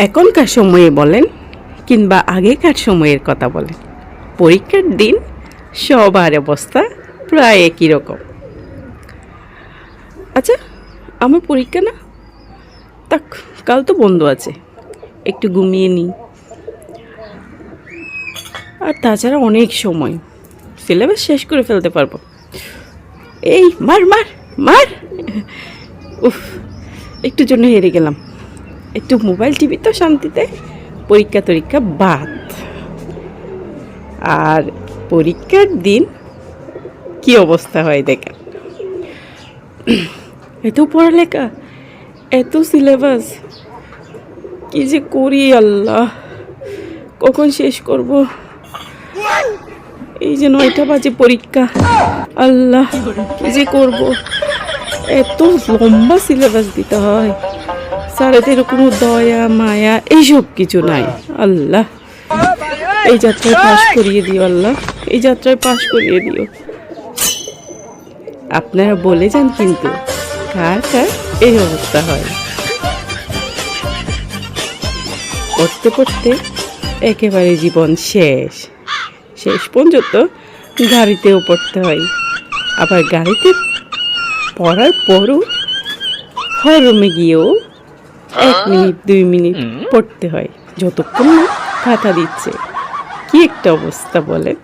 এখনকার সময়ে বলেন কিংবা আগেকার সময়ের কথা বলেন, পরীক্ষার দিন সবার অবস্থা প্রায় একই রকম। আচ্ছা, আমার পরীক্ষা না, তাক কাল তো বন্ধ আছে, একটু ঘুমিয়ে নিই। আর তাছাড়া অনেক সময়, সিলেবাস শেষ করে ফেলতে পারবো। এই মার মার মার, উফ, একটু জন্য হেরে গেলাম। একটু মোবাইল টিভি তো শান্তিতে, পরীক্ষা বাদ। আর পরীক্ষার দিন কি অবস্থা হয় দেখেন, এত পড়ালেখা, এত সিলেবাস, কি যে করি আল্লাহ, কখন শেষ করব। এই যে 9টা বাজে পরীক্ষা, আল্লাহ কি যে করব। এত লম্বা সিলেবাস দিতে হয়, স্যারেদের কোনো দয়া মায়া এইসব কিছু নাই। আল্লাহ এই যাত্রায় পাশ করিয়ে দিও, আল্লাহ এই যাত্রায় পাশ করিয়ে দিও। আপনারা বলে যান কিন্তু কার কার এই অবস্থা হয়। পড়তে পড়তে একেবারে জীবন শেষ, শেষ পর্যন্ত গাড়িতেও পড়তে হয়। আবার গাড়িতে পড়ার পরও হরমে গিয়েও 1 মিনিট 2 মিনিট পড়তে হয়, যতক্ষণ না খাতা দিচ্ছে। কি একটা অবস্থা বলেন।